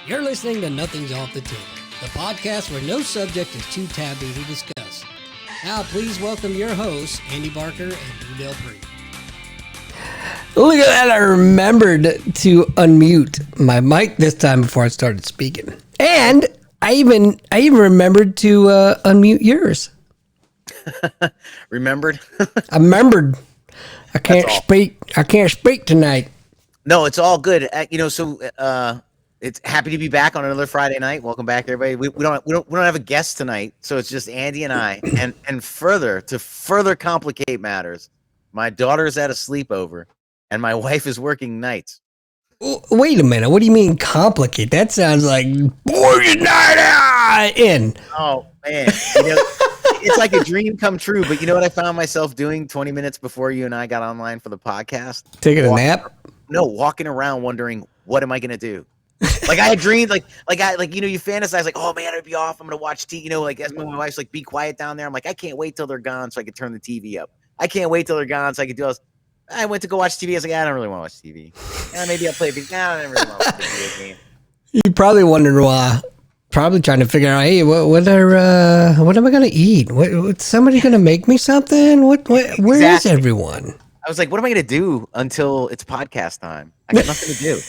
You're listening to Nothing's Off the Table, the podcast where no subject is too taboo to discuss. Now, please welcome your hosts, Andy Barker and Lou Del Pree. Look at that, I remembered to unmute my mic this time before I started speaking. And I even remembered to unmute yours. Remembered? I remembered. I can't speak tonight. No, it's all good. It's happy to be back on another Friday night. Welcome back, everybody. We don't have a guest tonight, so it's just Andy and I. And to further complicate matters, my daughter's at a sleepover, and my wife is working nights. Wait a minute. What do you mean complicate? That sounds like boys night in. Oh man, it's like a dream come true. But you know what I found myself doing 20 minutes before you and I got online for the podcast? Taking a nap? No, walking around wondering, what am I gonna do? Like I had dreamed, you fantasize like, oh man, I'd be off. I'm gonna watch TV. As my wife's like, be quiet down there. I'm like, I can't wait till they're gone so I can turn the TV up. I can't wait till they're gone so I can do all this. I went to go watch TV. I was like, I don't really want to watch TV. Maybe I'll play a video. I don't really want to watch a video game. You probably wondering why. Probably trying to figure out, hey, what am I gonna eat? What somebody gonna make me something? Where is everyone? I was like, what am I gonna do until it's podcast time? I got nothing to do.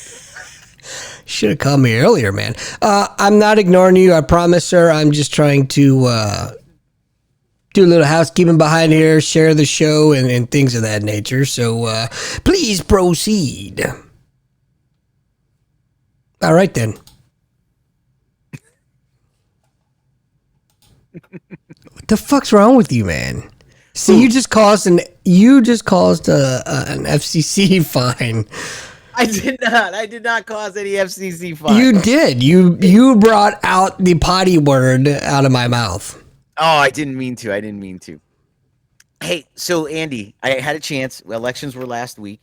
Should have called me earlier, man. I'm not ignoring you. I promise, sir. I'm just trying to do a little housekeeping behind here, share the show, and things of that nature. So please proceed. All right, then. What the fuck's wrong with you, man? See, you just caused an FCC fine. I did not cause any FCC fine. You did. You brought out the potty word out of my mouth. Oh, I didn't mean to. Hey, so Andy, I had a chance. Elections were last week,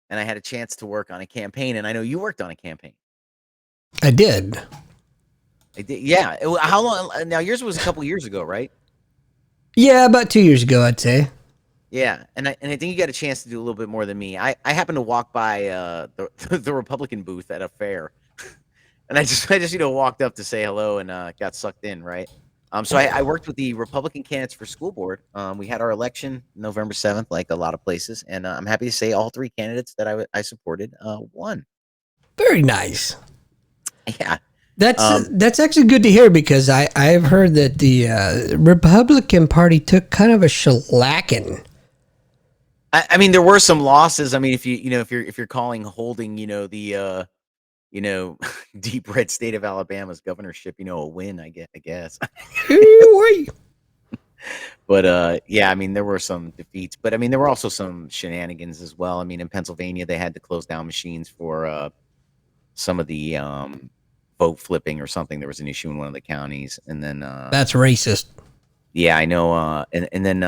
and I had a chance to work on a campaign. And I know you worked on a campaign. I did. Yeah. How long? Now yours was a couple years ago, right? Yeah, about 2 years ago, I'd say. Yeah, and I think you got a chance to do a little bit more than me. I happened to walk by the Republican booth at a fair, and I just walked up to say hello and got sucked in, right? So I worked with the Republican candidates for school board. We had our election November 7th, like a lot of places, and I'm happy to say all three candidates that I supported won. Very nice. Yeah. That's actually good to hear because I've heard that the Republican Party took kind of a shellacking. I mean, there were some losses. I mean, if you're calling holding, the deep red state of Alabama's governorship, a win, I guess. But yeah, I mean, there were some defeats, but I mean, there were also some shenanigans as well. I mean, in Pennsylvania, they had to close down machines for some of the vote flipping or something. There was an issue in one of the counties, and then that's racist. Yeah, I know. And then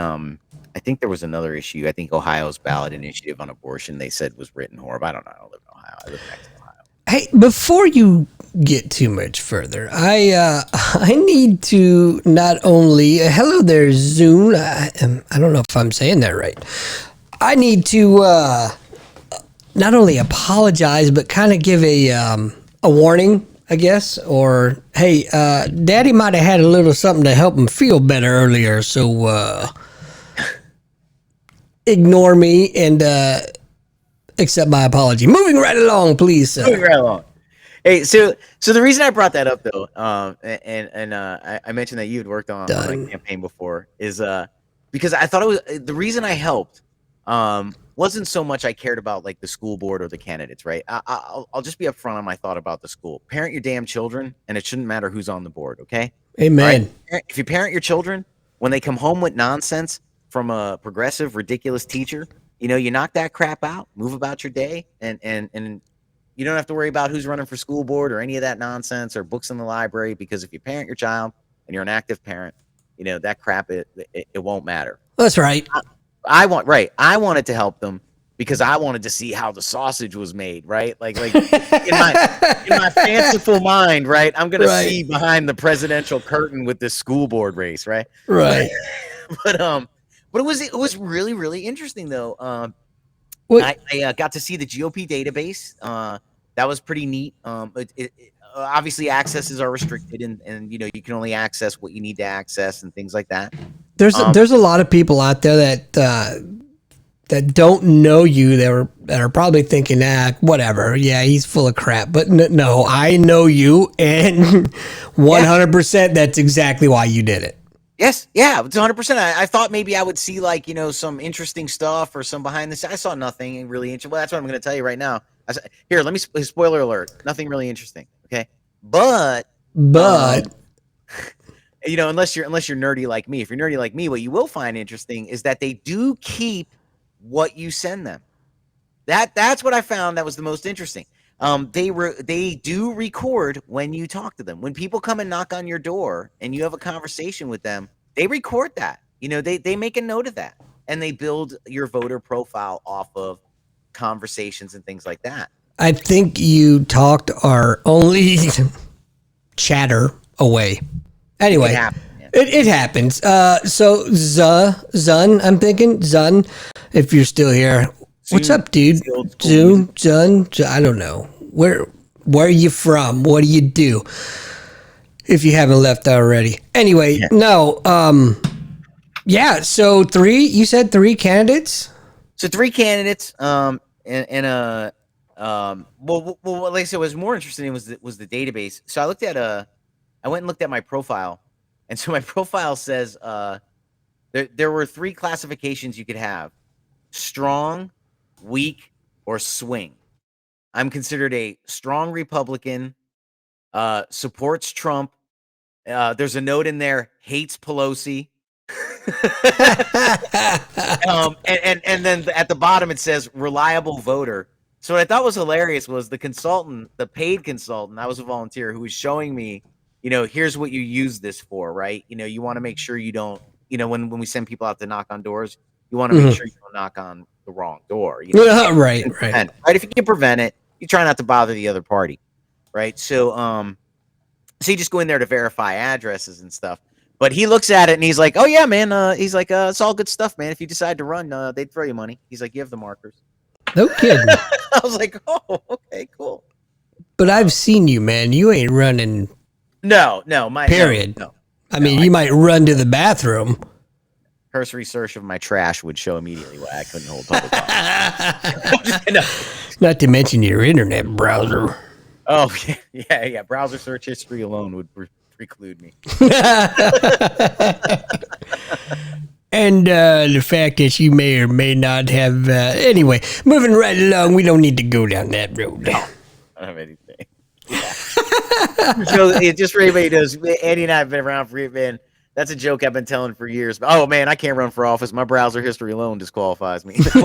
I think there was another issue. I think Ohio's ballot initiative on abortion, they said, was written horrible. I don't know. I don't live in Ohio. I live next to Ohio. Hey, before you get too much further, I need to not only hello there, Zoom. I don't know if I'm saying that right. I need to not only apologize, but kind of give a warning, I guess, or hey, Daddy might have had a little something to help him feel better earlier, so ignore me and accept my apology. Moving right along, please. Moving right along. Hey, so the reason I brought that up though, and I mentioned that you had worked on a campaign before, is because I thought it was the reason I helped. Wasn't so much I cared about like the school board or the candidates, right? I'll just be upfront on my thought about the school. Parent your damn children, and it shouldn't matter who's on the board, okay? Amen. Right? If you parent your children, when they come home with nonsense from a progressive, ridiculous teacher, you knock that crap out, move about your day, and you don't have to worry about who's running for school board or any of that nonsense or books in the library, because if you parent your child and you're an active parent, that crap, it won't matter. That's right. I wanted to help them because I wanted to see how the sausage was made, right? Like in my fanciful mind, right? I'm gonna see behind the presidential curtain with this school board race, right? Right. But it was really, really interesting though. I got to see the GOP database. that was pretty neat. Obviously accesses are restricted, and you can only access what you need to access and things like that. There's a lot of people out there that don't know you that are probably thinking, whatever, yeah, he's full of crap. But no, I know you, and 100% that's exactly why you did it. Yes, yeah, it's 100%. I thought maybe I would see like some interesting stuff or some behind the scenes. I saw nothing really interesting. Well, that's what I'm going to tell you right now. Here, let me spoiler alert. Nothing really interesting. Okay, but unless you're nerdy like me. If you're nerdy like me, what you will find interesting is that they do keep what you send them. That's what I found that was the most interesting. They do record when you talk to them. When people come and knock on your door and you have a conversation with them, they record that. They make a note of that, and they build your voter profile off of conversations and things like that. I think you talked our only chatter away. Anyway, it happens. So Zun, I'm thinking Zun, if you're still here. What's up, dude? Zun, I don't know. Where are you from? What do you do? If you haven't left already. Anyway, no. So you said 3 candidates? So 3 candidates. Well, like I said, what was more interesting was the database. So I went and looked at my profile, and so my profile says there were 3 classifications you could have: strong, weak, or swing. I'm considered a strong Republican, supports Trump. There's a note in there, hates Pelosi. And then at the bottom it says reliable voter. So what I thought was hilarious was the paid consultant, I was a volunteer, who was showing me, here's what you use this for, right? You want to make sure you don't, when we send people out to knock on doors, you want to make sure you don't knock on the wrong door. Right. If you can prevent it, you try not to bother the other party, right? So you just go in there to verify addresses and stuff. But he looks at it and he's like, "Oh yeah, man." He's like, "It's all good stuff, man. If you decide to run, they'd throw you money." He's like, "You have the markers." No kidding. I was like, "Oh, okay, cool." But I've seen you, man. You ain't running. No, period. No. I mean, you might run to the bathroom. Cursory search of my trash would show immediately why I couldn't hold public office. No. Not to mention your internet browser. Oh yeah. Browser search history alone would preclude me. And the fact that you may or may not have. Anyway, moving right along, we don't need to go down that road. No, I don't have anything. Yeah. So just for anybody who knows, Andy and I have been around for it, man. That's a joke I've been telling for years. But, oh man, I can't run for office. My browser history alone disqualifies me. They're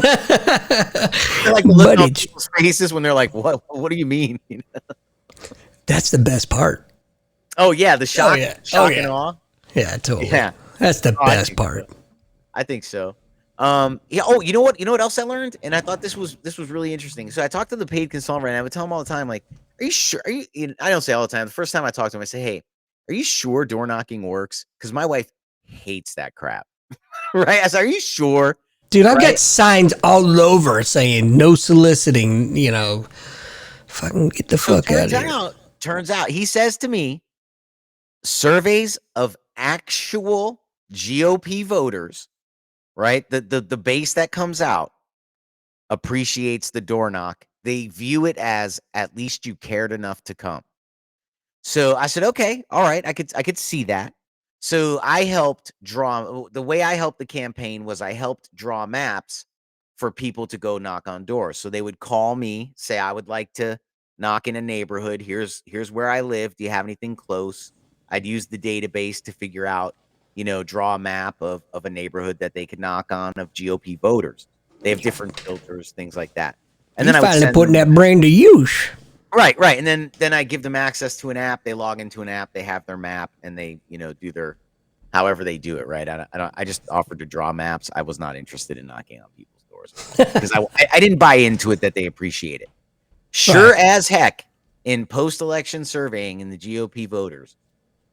like looking on people's faces when they're like, "What? What do you mean?" That's the best part. Oh yeah, the shock, and awe. Yeah, totally. Yeah, that's the best part. So. I think so. Yeah. Oh, you know what? You know what else I learned? And I thought this was really interesting. So I talked to the paid consultant, and I would tell him all the time, like, "Are you sure? Are you?" I don't say all the time. The first time I talk to him, I say, "Hey, are you sure door knocking works?" Because my wife hates that crap. Right? I said, "Are you sure?" Dude, I've got signs all over saying no soliciting. Fucking get the fuck out of here. Turns out, he says to me, surveys of actual GOP voters, right? The base that comes out appreciates the door knock. They view it as at least you cared enough to come. So I said, okay, all right, I could see that. So I helped draw. The way I helped the campaign was I helped draw maps for people to go knock on doors. So they would call me, say, "I would like to knock in a neighborhood. Here's where I live. Do you have anything close?" I'd use the database to figure out, draw a map of a neighborhood that they could knock on of GOP voters. They have different filters, things like that. And then I finally putting that brain to use. Right. And then I give them access to an app. They log into an app. They have their map, and they, do their, however they do it. Right. I just offered to draw maps. I was not interested in knocking on people's doors because I didn't buy into it that they appreciate it. Sure as heck, in post-election surveying in the GOP voters,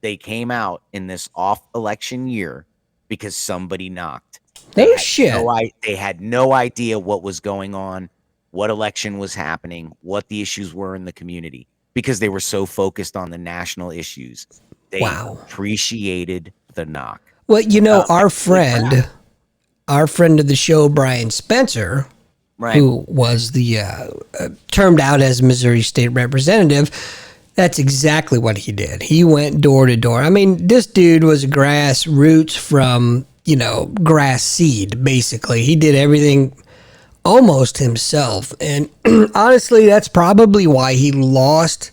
they came out in this off-election year because somebody knocked. They had no idea what was going on. what election was happening, what the issues were in the community, because they were so focused on the national issues. They Wow. appreciated the knock. Well, Holy crap. our friend of the show, Brian Spencer, Right. who was the termed out as Missouri State Representative, that's exactly what he did. He went door to door. I mean, this dude was a grassroots from, grass seed, basically. He did everything almost himself. And honestly, that's probably why he lost.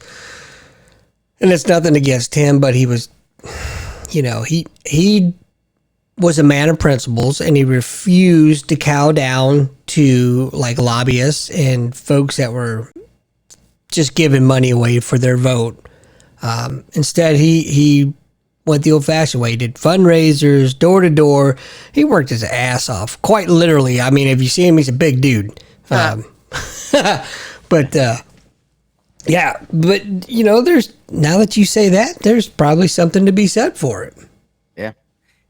And it's nothing against him, but he was, he was a man of principles, and he refused to cow down to like lobbyists and folks that were just giving money away for their vote. Instead, he went the old-fashioned way. He did fundraisers, door to door. He worked his ass off, quite literally. I mean, if you see him, he's a big dude. But yeah, but there's, now that you say that, there's probably something to be said for it. Yeah.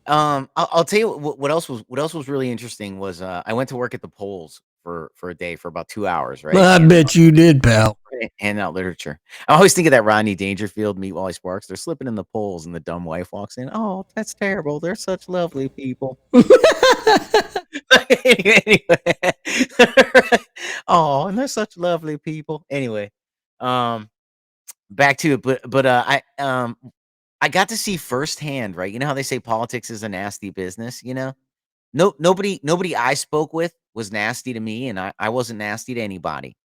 I'll tell you what else was really interesting was I went to work at the polls for a day for about 2 hours, right? I bet you did, pal. Handing out literature. I always think of that Rodney Dangerfield, Meet Wally Sparks. They're slipping in the polls, and the dumb wife walks in. Oh, that's terrible. They're such lovely people. Anyway. Oh, and they're such lovely people. Anyway, back to it. But I got to see firsthand, right? You know how they say politics is a nasty business. Nobody I spoke with was nasty to me, and I wasn't nasty to anybody.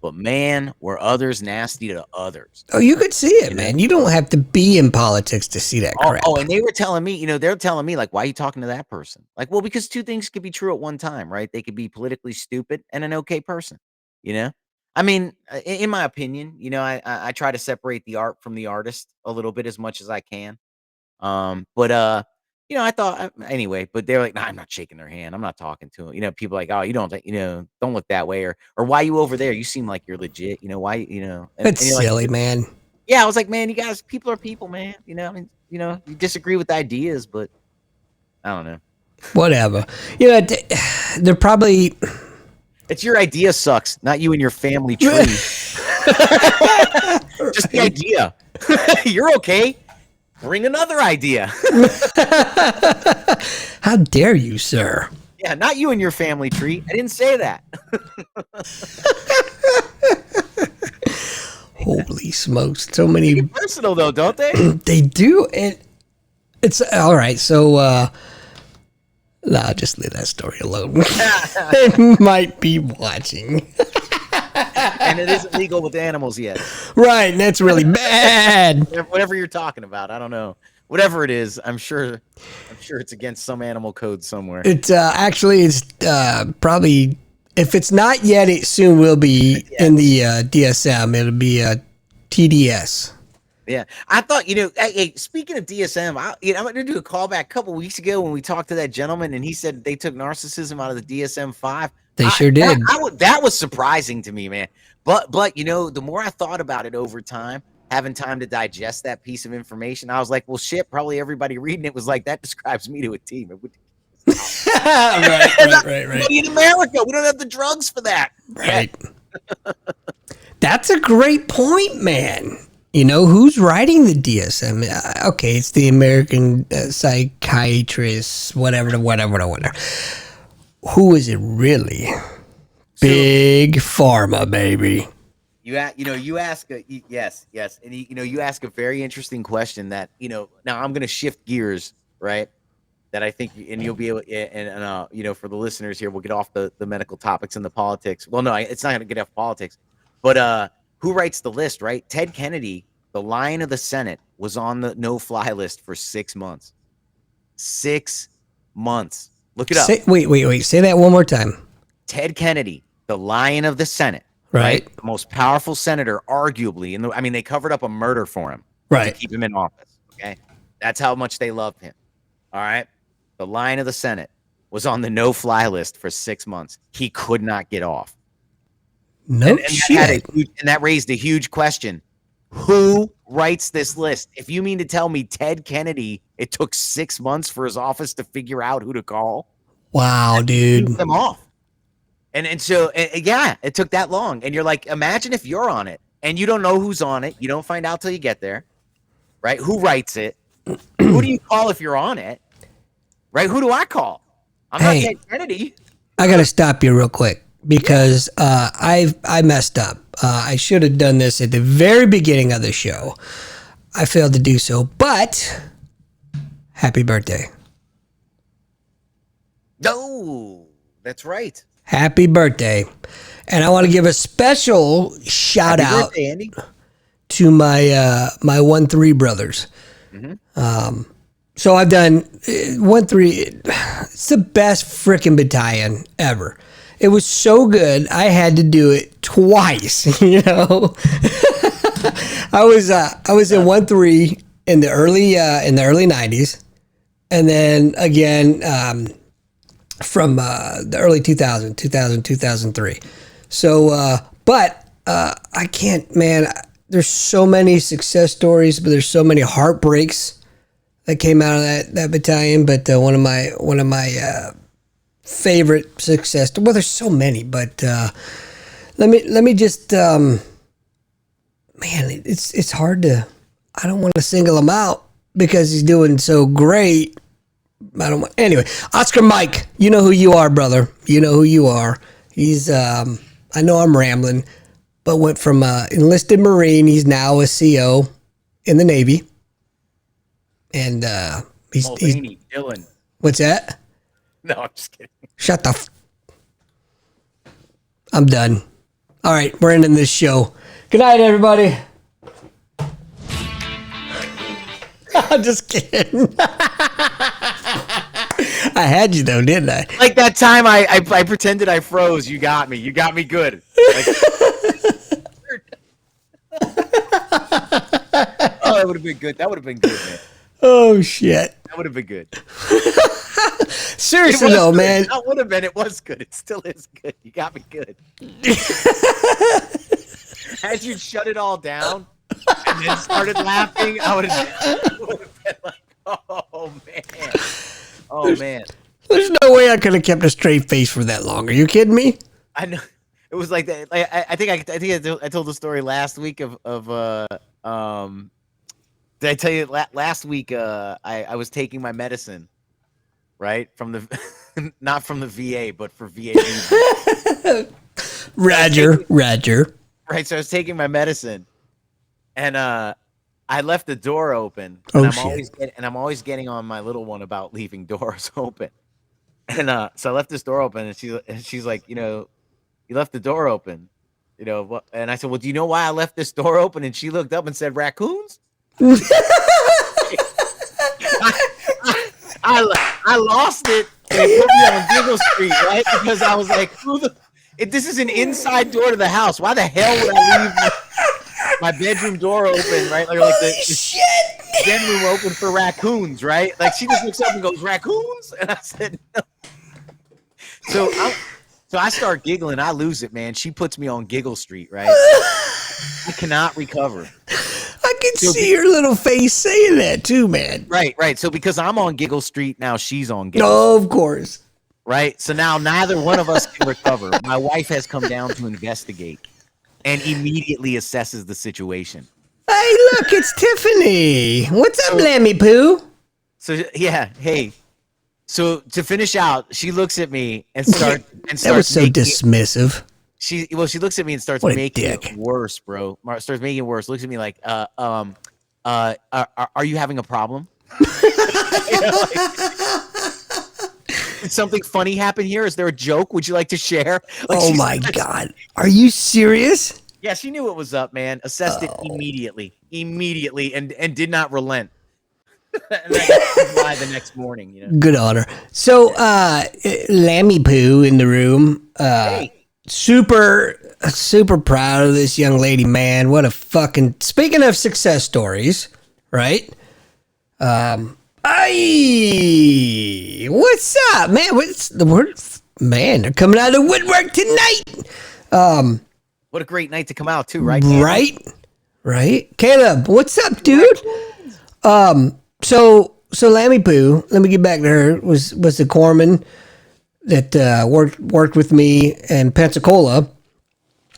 But man, were others nasty to others. Oh, you could see it, man. You don't have to be in politics to see that crap. Oh, and they were telling me, they're telling me, like, why are you talking to that person? Like, well, because two things could be true at one time, right? They could be politically stupid and an okay person, I mean, in my opinion, I try to separate the art from the artist a little bit as much as I can. But I thought anyway, but they're like, nah, I'm not shaking their hand. I'm not talking to them. People are like, oh, you don't look that way, or why are you over there? You seem like you're legit. Why, It's you're silly, like, man. yeah, I was like, man, you guys, people are people, man. I mean, you disagree with ideas, but I don't know. Whatever. They're probably. It's your idea sucks, not you and your family tree. Just the idea. You're okay. Bring another idea. How dare you, sir? Yeah, not you and your family tree. I didn't say that. Holy smokes. So many. They get personal, though, don't they? They do. It's all right. So, nah, just leave that story alone. They might be watching. And it isn't legal with animals yet. Right, and that's really bad. Whatever you're talking about, I don't know. Whatever it is, I'm sure it's against some animal code somewhere. It's probably, if it's not yet, it soon will be in the DSM. It'll be a TDS. Yeah, I thought, hey, speaking of DSM, I'm going to do a callback a couple weeks ago when we talked to that gentleman, and he said they took narcissism out of the DSM-5. They sure did. That was surprising to me, man. But the more I thought about it over time, having time to digest that piece of information, I was like, well, shit, probably everybody reading it was like, that describes me to a T. Right. In America, we don't have the drugs for that. Right. That's a great point, man. Who's writing the DSM? Okay, it's the American psychiatrist, whatever. Who is it really? Big Pharma, baby. You ask yes, and you ask a very interesting question that now I'm going to shift gears, right? That I think, and you'll be able, and for the listeners here, we'll get off the medical topics and the politics. Well, no, it's not going to get off politics, but who writes the list, right? Ted Kennedy, the Lion of the Senate, was on the no-fly list for 6 months. 6 months. Look it up. Wait. Say that one more time. Ted Kennedy, the Lion of the Senate. Right. The most powerful senator, arguably. They covered up a murder for him. Right. To keep him in office. Okay. That's how much they loved him. All right. The Lion of the Senate was on the no-fly list for 6 months. He could not get off. No shit. And that raised a huge question. Who writes this list? If you mean to tell me Ted Kennedy, it took 6 months for his office to figure out who to call. Wow, dude. Them off. And so yeah, it took that long. And you're like, imagine if you're on it and you don't know who's on it. You don't find out till you get there, right? Who writes it? Who do you call if you're on it? Right? Who do I call? I'm not Ted Kennedy. I gotta stop you real quick because I messed up. I should have done this at the very beginning of the show. I failed to do so, but happy birthday. No, that's right. Happy birthday. And I want to give a special shout Happy out birthday, Andy. to my 1-3 brothers. So I've done 1-3. It's the best freaking battalion ever. It was so good. I had to do it twice. You know, I was in 1-3 in the early '90s, and then again from the early 2003. So, but I can't, man. There's so many success stories, but there's so many heartbreaks that came out of that battalion. But one of my favorite success. Well, there's so many, but let me just man, it's hard to. I don't want to single him out because he's doing so great. I don't want anyway. Oscar Mike, you know who you are, brother. You know who you are. He's I know I'm rambling, but went from enlisted Marine. He's now a CO in the Navy, and he's Dylan. What's that? No, I'm just kidding. Shut the. I'm done. All right, we're ending this show. Good night, everybody. I'm just kidding. I had you though, didn't I? Like that time I pretended I froze. You got me. You got me good. Like, oh, that would have been good. That would have been good, man. Oh shit. That would have been good. Seriously though, good. man. That would have been. It was good. It still is good. You got me good. As you shut it all down and then started laughing, I would have been like, oh man. Oh man. There's no way I could have kept a straight face for that long. Are you kidding me? I know. It was like that. Like, I think I told the story last week of did I tell you last week? I was taking my medicine, right, from the not from the VA, but for VA reasons. Roger. Right, so I was taking my medicine, and I left the door open. Oh, and I'm always getting on my little one about leaving doors open. And so I left this door open, and she's like, you know, you left the door open, you know. What? And I said, well, do you know why I left this door open? And she looked up and said, raccoons. I lost it. And it put me on Giggle Street, right? Because I was like, this is an inside door to the house. Why the hell would I leave my bedroom door open, right? Like the den room open for raccoons, right? Like she just looks up and goes, raccoons? And I said, no. So I start giggling. I lose it, man. She puts me on Giggle Street, right? I cannot recover. I can see your little face saying that too, man. Right. So because I'm on Giggle Street, now she's on Giggle No, of course. Right? So now neither one of us can recover. My wife has come down to investigate and immediately assesses the situation. Hey, look, it's Tiffany. What's up, Lammy Poo? So, yeah, hey. So to finish out, she looks at me and starts That was so dismissive. She looks at me and starts making it worse, bro. Starts making it worse. Looks at me like, are you having a problem? You know, did something funny happen here? Is there a joke? Would you like to share? Like, oh my God. Are you serious? Yeah, she knew what was up, man. Assessed it immediately, and did not relent. And I got to lie the next morning, you know. Good on her. So, Lammy Poo in the room. Hey. Super proud of this young lady, man. What a fucking. Speaking of success stories, right? What's up, man? What's the word? Man, they're coming out of the woodwork tonight. What a great night to come out too, right? Caleb? Right. Caleb, what's up, dude? So Lammy Poo, let me get back to her. Was the corpsman that worked with me in Pensacola.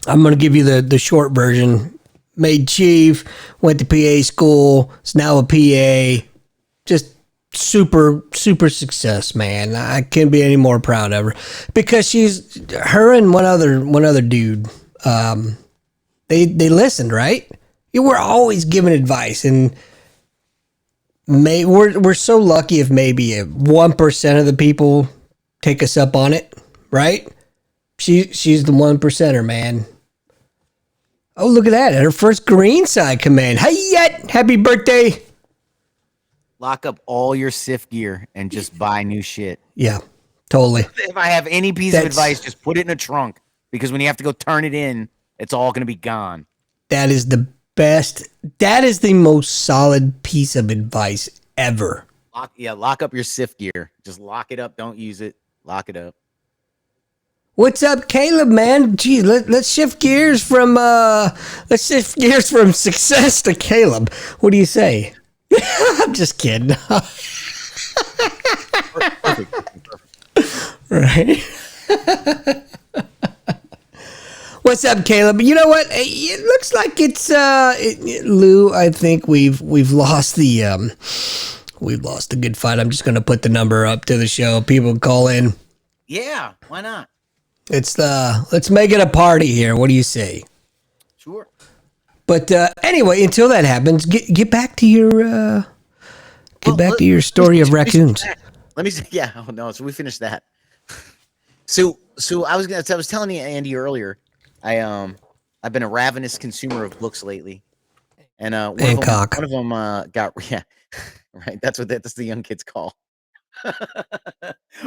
I'm going to give you the short version. Made chief, went to PA school, is now a PA. Just super success, man. I can't be any more proud of her because she's her and one other dude. They listened, right? We're always giving advice, and we're so lucky if maybe 1% of the people take us up on it, right? She's the 1%er, man. Oh, look at that. Her first green side command. Hey, yet. Happy birthday. Lock up all your SIF gear and just buy new shit. Yeah, totally. If I have any piece of advice, just put it in a trunk, because when you have to go turn it in, it's all going to be gone. That is the best. That is the most solid piece of advice ever. Lock up your SIF gear. Just lock it up. Don't use it. Lock it up. What's up, Caleb, man? Gee, let's shift gears from success to Caleb. What do you say? I'm just kidding. Right. What's up, Caleb? You know what? It looks like it's Lou. I think we've lost the good fight. I'm just gonna put the number up to the show. People call in. Yeah, why not? Let's make it a party here. What do you say? Sure. But anyway, until that happens, get back to your story of raccoons. Let me say, yeah. Oh no, so we finished that. So I was telling you, Andy, earlier. I've been a ravenous consumer of books lately, and one of them got right. That's the young kids call.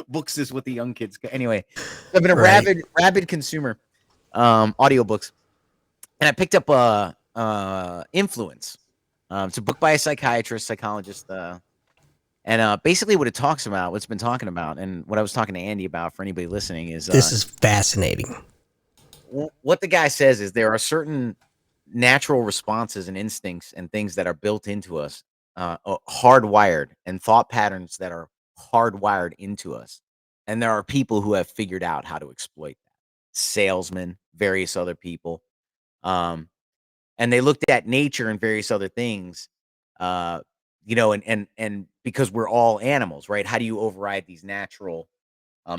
Books is what the young kids. Anyway, I've been a rabid consumer, audiobooks, and I picked up Influence. It's a book by a psychologist, and basically what it's been talking about, and what I was talking to Andy about for anybody listening is this is fascinating. What the guy says is there are certain natural responses and instincts and things that are built into us, hardwired, and thought patterns that are hardwired into us. And there are people who have figured out how to exploit that. Salesmen, various other people. And they looked at nature and various other things, and because we're all animals, right? How do you override these natural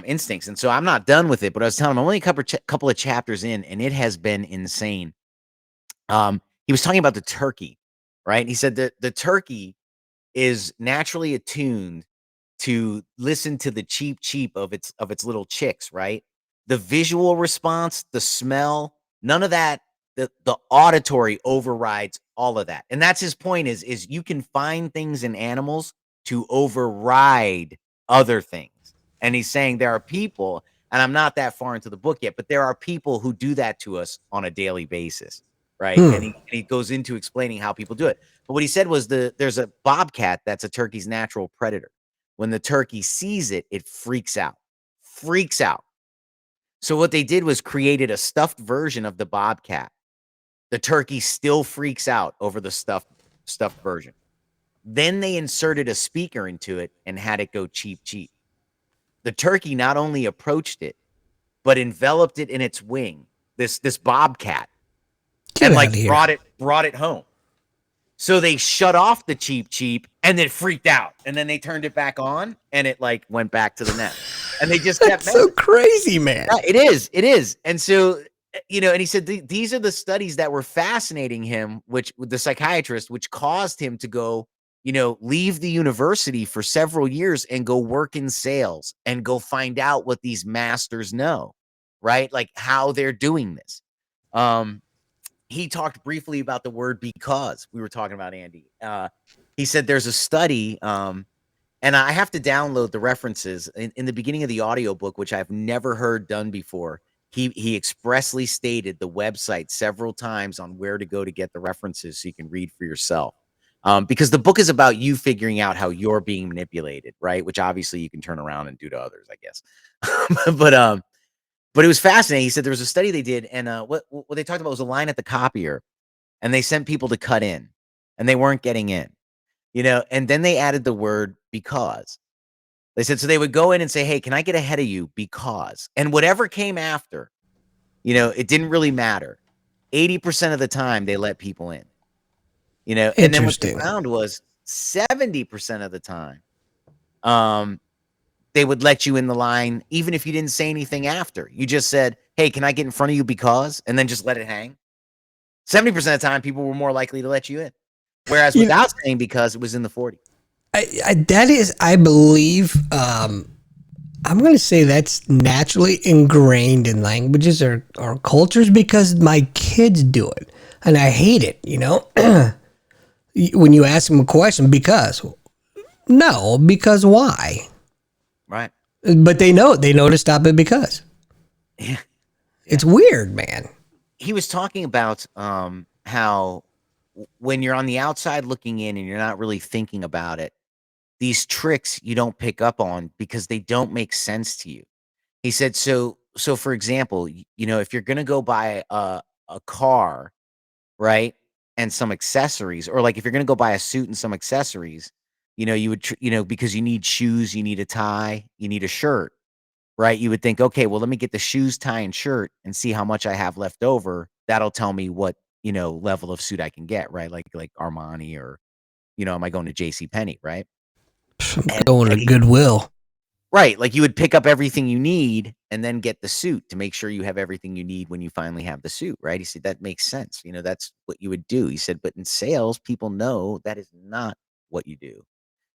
instincts? And so I'm not done with it, but I was telling him I'm only a couple of chapters in, and it has been insane. He was talking about the turkey, right? He said that the turkey is naturally attuned to listen to the cheep of its little chicks, right? The visual response, the smell, none of that. The auditory overrides all of that. And that's his point is you can find things in animals to override other things. And he's saying there are people, and I'm not that far into the book yet, but there are people who do that to us on a daily basis, right? And he goes into explaining how people do it. But what he said was there's a bobcat that's a turkey's natural predator. When the turkey sees it, it freaks out. So what they did was created a stuffed version of the bobcat. The turkey still freaks out over the stuffed version. Then they inserted a speaker into it and had it go cheep. The turkey not only approached it, but enveloped it in its wing, this bobcat, and brought it home. So they shut off the cheep and then freaked out, and then they turned it back on, and it went back to the nest, and they just kept. That's so crazy, man. Yeah, it is, and so and he said these are the studies that were fascinating him, which with the psychiatrist, which caused him to go. Leave the university for several years and go work in sales and go find out what these masters know, right? Like how they're doing this. He talked briefly about the word because. We were talking about Andy. He said there's a study, and I have to download the references in the beginning of the audiobook, which I've never heard done before. He expressly stated the website several times on where to go to get the references so you can read for yourself. Because the book is about you figuring out how you're being manipulated, right? Which obviously you can turn around and do to others, I guess. But it was fascinating. He said there was a study they did, and what they talked about was a line at the copier, and they sent people to cut in, and they weren't getting in, and then they added the word because. They said, so they would go in and say, hey, can I get ahead of you? Because, and whatever came after, it didn't really matter. 80% of the time they let people in, and then what they Interesting. found was 70% of the time, they would let you in the line, even if you didn't say anything after. You just said, hey, can I get in front of you because, and then just let it hang. 70% of the time, people were more likely to let you in. Whereas You- without saying because, it was in the 40. that is, I believe, I'm going to say that's naturally ingrained in languages or cultures because my kids do it. And I hate it, when you ask them a question, because. No, because why? Right. But they know to stop it because. Yeah. It's weird, man. He was talking about how when you're on the outside looking in and you're not really thinking about it, these tricks you don't pick up on because they don't make sense to you. He said, so for example, if you're going to go buy a car, right? And some accessories, or like if you're going to go buy a suit and some accessories, you would, because you need shoes, you need a tie, you need a shirt, right? You would think, okay, well, let me get the shoes, tie, and shirt and see how much I have left over. That'll tell me what, level of suit I can get, right? Like Armani or, am I going to JC Penney, right? I'm going to Goodwill. Right. Like you would pick up everything you need and then get the suit to make sure you have everything you need when you finally have the suit. Right. He said, that makes sense. That's what you would do. He said, but in sales, people know that is not what you do.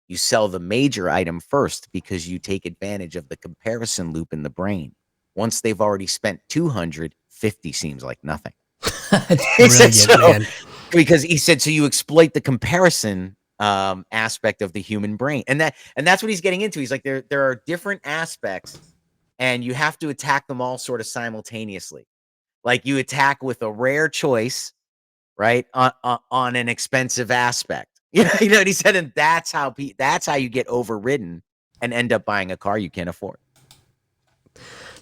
You sell the major item first because you take advantage of the comparison loop in the brain. Once they've already spent 250 seems like nothing. That's He said, brilliant, man. because he said, so you exploit the comparison aspect of the human brain. And that's what he's getting into. He's like, there are different aspects and you have to attack them all sort of simultaneously. Like you attack with a rare choice, right? On an expensive aspect. And he said, and that's how you get overridden and end up buying a car you can't afford.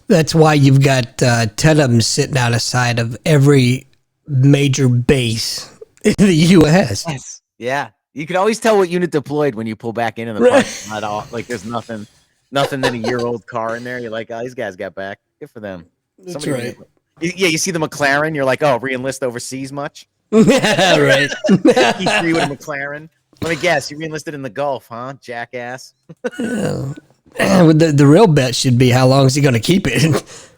That's why you've got 10 of them sitting outside of every major base in the U.S. Yes. Yeah. You can always tell what unit deployed when you pull back into the Right. parking lot. All like there's nothing than a year-old car in there. You're like, oh, these guys got back. Good for them. That's right. Yeah, you see the McLaren. You're like, oh, re-enlist overseas much? Yeah, right. E3 with a McLaren. Let me guess, you re-enlisted in the Gulf, huh, jackass? The real bet should be how long is he going to keep it?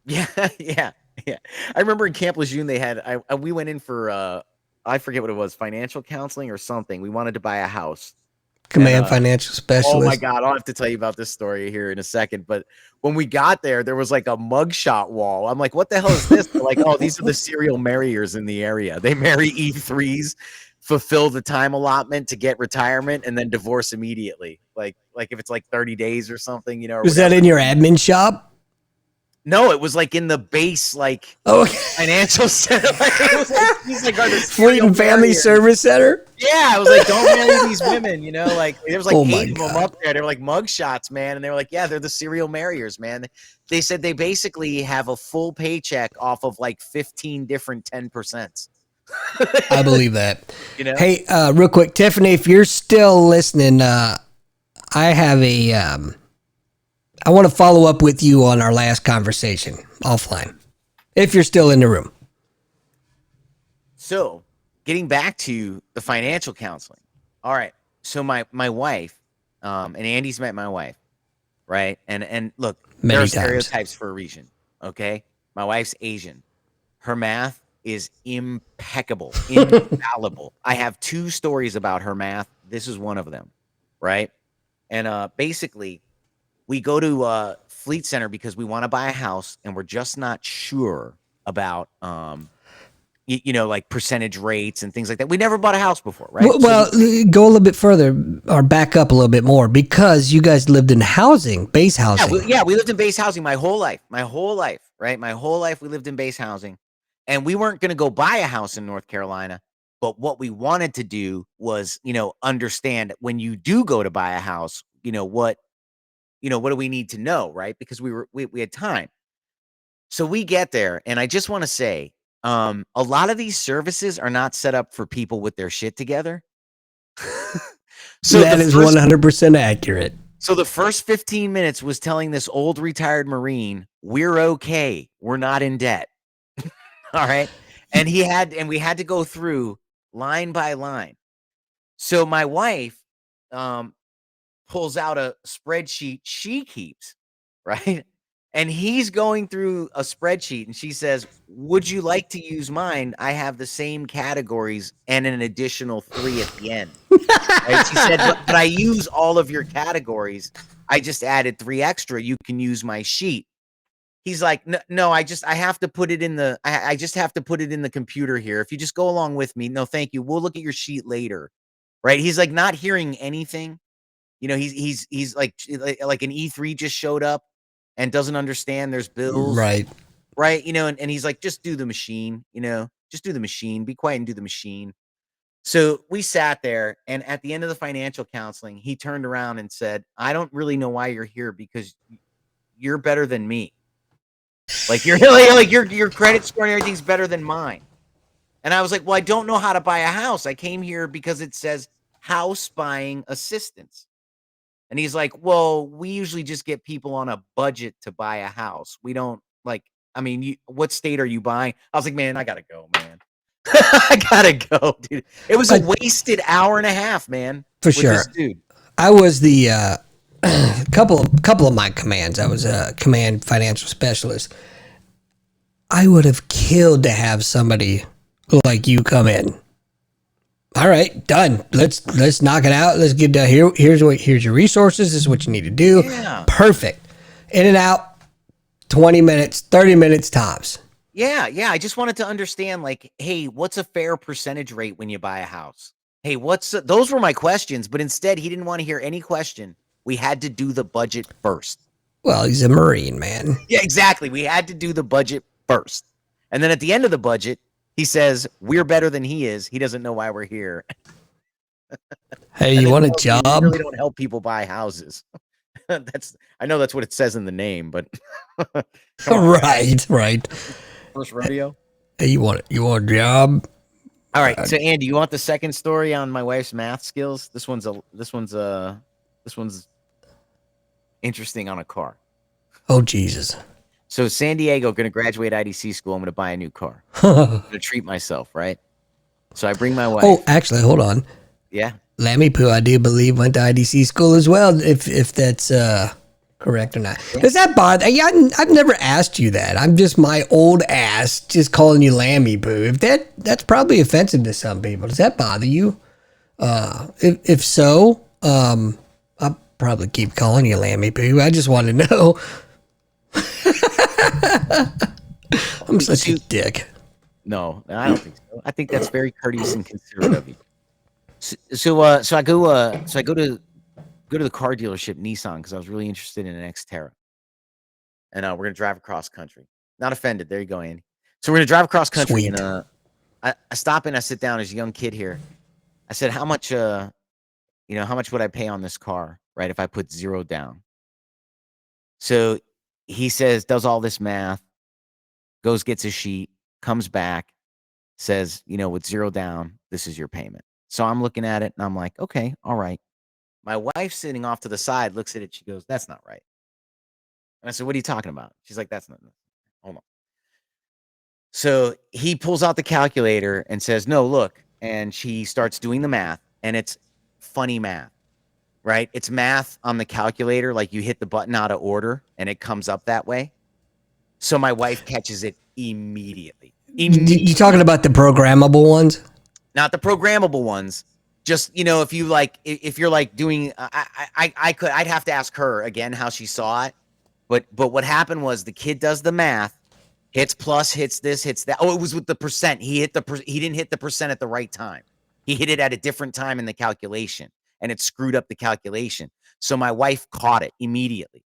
Yeah. I remember in Camp Lejeune they had we went in for I forget what it was, financial counseling or something. We wanted to buy a house. Command financial specialist. Oh my God, I'll have to tell you about this story here in a second. But when we got there was like a mugshot wall. I'm like, what the hell is this? They're like, oh, these are the serial marriers in the area. They marry E3s, fulfill the time allotment to get retirement, and then divorce immediately. Like if it's like 30 days or something, or Was that in your admin shop? No, it was like in the base, like financial center. It was like, he's like, Fleet and Family Service Center. Yeah, it was like, don't marry these women, like there was like 8 of them up there. They were like mugshots, man, and they were like, yeah, they're the serial marriers, man. They said they basically have a full paycheck off of like 15 different 10%. I believe that. Hey, real quick, Tiffany, if you're still listening, I have I want to follow up with you on our last conversation offline, if you're still in the room. So, getting back to the financial counseling. All right. So my wife, and Andy's met my wife, right? And look, there are stereotypes for a reason. Okay. My wife's Asian. Her math is impeccable, infallible. I have 2 stories about her math. This is one of them, right? And basically, we go to Fleet Center because we want to buy a house, and we're just not sure about like percentage rates and things like that. We never bought a house before, right? Well, go a little bit further or back up a little bit more, because you guys lived in base housing. We lived in base housing my whole life, right? My whole life we lived in base housing, and we weren't going to go buy a house in North Carolina. But what we wanted to do was, understand when you do go to buy a house, what do we need to know, right? Because we had time. So we get there, and I just want to say, a lot of these services are not set up for people with their shit together. So that is 100% accurate. So the first 15 minutes was telling this old retired Marine, we're okay. We're not in debt. All right. And we had to go through line by line. So my wife pulls out a spreadsheet she keeps, right? And he's going through a spreadsheet and she says, would you like to use mine? I have the same categories and an additional 3 at the end. Right? She said, but I use all of your categories. I just added 3 extra. You can use my sheet. He's like, no, I have to put it in the, I just have to put it in the computer here. If you just go along with me, no, thank you. We'll look at your sheet later. Right. He's like not hearing anything. You know, he's like an E3 just showed up and doesn't understand there's bills. Right. Right. You know, and he's like, just do the machine, you know, just do the machine, be quiet and do the machine. So we sat there, and at the end of the financial counseling, he turned around and said, I don't really know why you're here because you're better than me. Like you're like your credit score and everything's better than mine. And I was like, well, I don't know how to buy a house. I came here because it says house buying assistance. And he's like, well, we usually just get people on a budget to buy a house. We don't like, I mean, what state are you buying? I was like, man, I gotta go, man. I gotta go, dude. It was a wasted hour and a half, man. For sure. This dude. I was the couple of my commands. I was a command financial specialist. I would have killed to have somebody like you come in. All right, done. Let's knock it out. Let's get done. Here's your resources. This is what you need to do. Yeah. Perfect. In and out. 20 minutes, 30 minutes tops. Yeah. I just wanted to understand, like, hey, what's a fair percentage rate when you buy a house? Hey, those were my questions, but instead he didn't want to hear any question. We had to do the budget first. Well, he's a Marine, man. Yeah, exactly. We had to do the budget first. And then at the end of the budget, he says, we're better than he is. He doesn't know why we're here. Hey, you want a job? We really don't help people buy houses. I know that's what it says in the name, but right. First rodeo. Hey, you want a job? All right. So Andy, you want the second story on my wife's math skills? This one's interesting on a car. Oh, Jesus. So San Diego, going to graduate IDC school. I'm going to buy a new car. I'm going to treat myself, right? So I bring my wife. Oh, actually, hold on. Yeah. Lammy Poo, I do believe, went to IDC school as well, if that's correct or not. Does that bother? Yeah, I've never asked you that. I'm just my old ass just calling you Lammy Poo. If that's probably offensive to some people. Does that bother you? If so, I'll probably keep calling you Lammy Poo. I just want to know. I'm such a dick. No, I don't think so. I think that's very courteous and considerate of you. So I go to the car dealership Nissan because I was really interested in an Xterra, and we're gonna drive across country. Not offended. There you go, Andy. So we're gonna drive across country, Sweet. and I stop and I sit down as a young kid here. I said, how much how much would I pay on this car, right, if I put 0 down? So he says, does all this math, goes, gets a sheet, comes back, says, with 0 down, this is your payment. So I'm looking at it and I'm like, okay, all right. My wife sitting off to the side looks at it. She goes, that's not right. And I said, what are you talking about? She's like, that's not, hold on. So he pulls out the calculator and says, no, look. And she starts doing the math, and it's funny math, right? It's math on the calculator. Like you hit the button out of order and it comes up that way. So my wife catches it immediately. You talking about the programmable ones? Not the programmable ones. Just, if you're like doing, I'd have to ask her again how she saw it. But what happened was the kid does the math, hits plus, hits this, hits that. Oh, it was with the percent. He didn't hit the percent at the right time. He hit it at a different time in the calculation, and it screwed up the calculation. So my wife caught it immediately.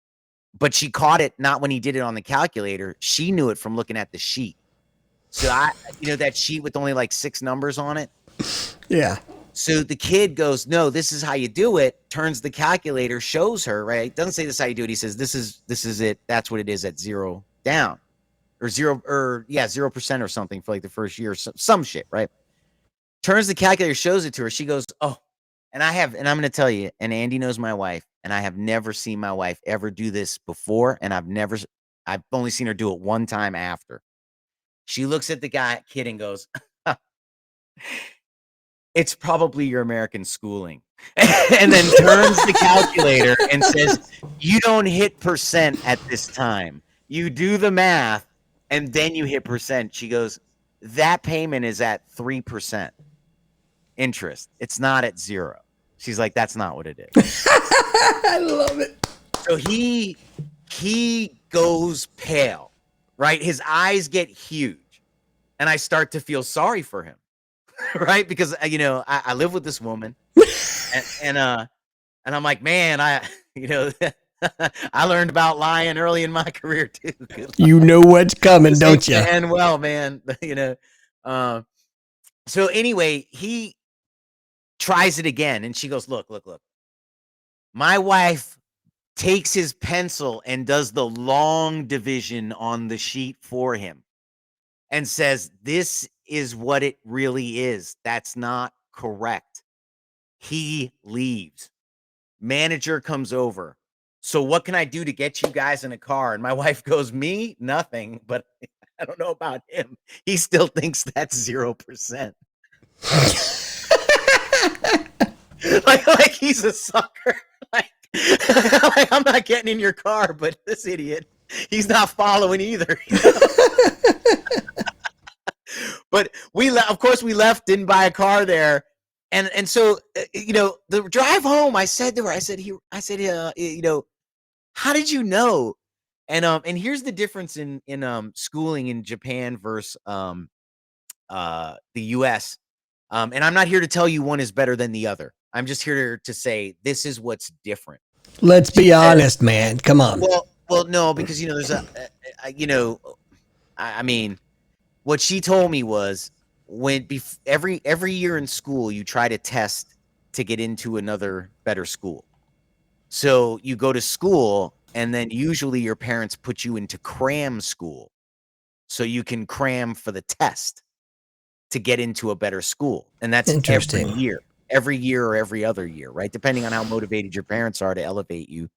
But she caught it not when he did it on the calculator. She knew it from looking at the sheet. So that sheet with only like 6 numbers on it. Yeah. So the kid goes, no, this is how you do it. Turns the calculator, shows her, right? Doesn't say this is how you do it. He says, this is it. That's what it is at 0 down or 0% or something for like the first year, some shit, right? Turns the calculator, shows it to her. She goes, oh, and I'm going to tell you, and Andy knows my wife. and I have never seen my wife ever do this before, and I've only seen her do it one time after. She looks at the kid and goes, "It's probably your American schooling," and then turns the calculator and says, "You don't hit percent at this time. You do the math, and then you hit percent." She goes, "That payment is at 3% interest. It's not at 0." She's like, "That's not what it is." I love it. So he goes pale, right? His eyes get huge, and I start to feel sorry for him, right? Because I live with this woman, and I'm like, man, I learned about lying early in my career too. You know what's coming, don't you? And well, man, So anyway, he tries it again, and she goes, look. My wife takes his pencil and does the long division on the sheet for him and says, "This is what it really is. That's not correct." He leaves. Manager comes over. "So what can I do to get you guys in a car?" And my wife goes, "Me? Nothing, but I don't know about him. He still thinks that's 0%." like he's a sucker. Like, I'm not getting in your car, but this idiot, he's not following either. But of course we left, didn't buy a car there. And so, the drive home, I said to her, "How did you know?" And here's the difference in schooling in Japan versus the US. And I'm not here to tell you one is better than the other. I'm just here to say this is what's different. Let's be honest, man. Come on. Well, no, because there's I mean, what she told me was every year in school you try to test to get into another better school. So you go to school, and then usually your parents put you into cram school, so you can cram for the test to get into a better school, and that's every year or every other year, right? Depending on how motivated your parents are to elevate you,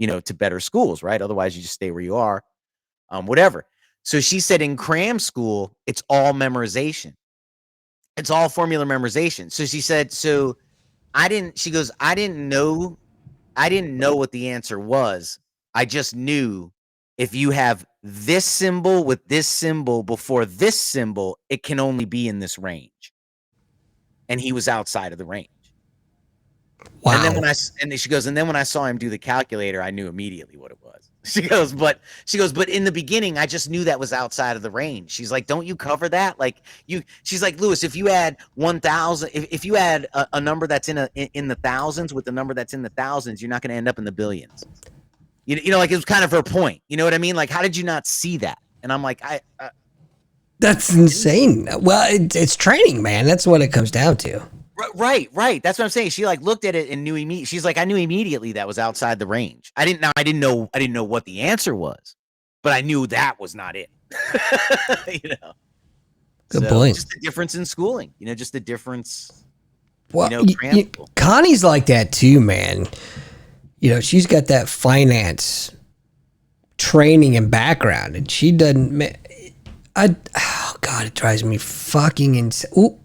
to better schools, right? Otherwise, you just stay where you are, whatever. So she said in cram school, it's all memorization. It's all formula memorization. So she said, I didn't know what the answer was. I just knew if you have this symbol with this symbol before this symbol, it can only be in this range. And he was outside of the range. Wow. And then she goes, and then when I saw him do the calculator, I knew immediately what it was. She goes, but in the beginning, I just knew that was outside of the range. She's like, don't you cover that? She's like, Lewis, if you add 1,000, if you add a number that's in the thousands with the number that's in the thousands, you're not going to end up in the billions. Like it was kind of her point. You know what I mean? Like, how did you not see that? And I'm like, that's insane. Well, it's training, man. That's what it comes down to. Right. That's what I'm saying. She looked at it and knew immediately. She's like, I knew immediately that was outside the range. I didn't know what the answer was, but I knew that was not it. Good point. Just the difference in schooling. Just the difference. Well, Connie's like that too, man. She's got that finance training and background, and she doesn't. Oh God, it drives me fucking insane. Ooh.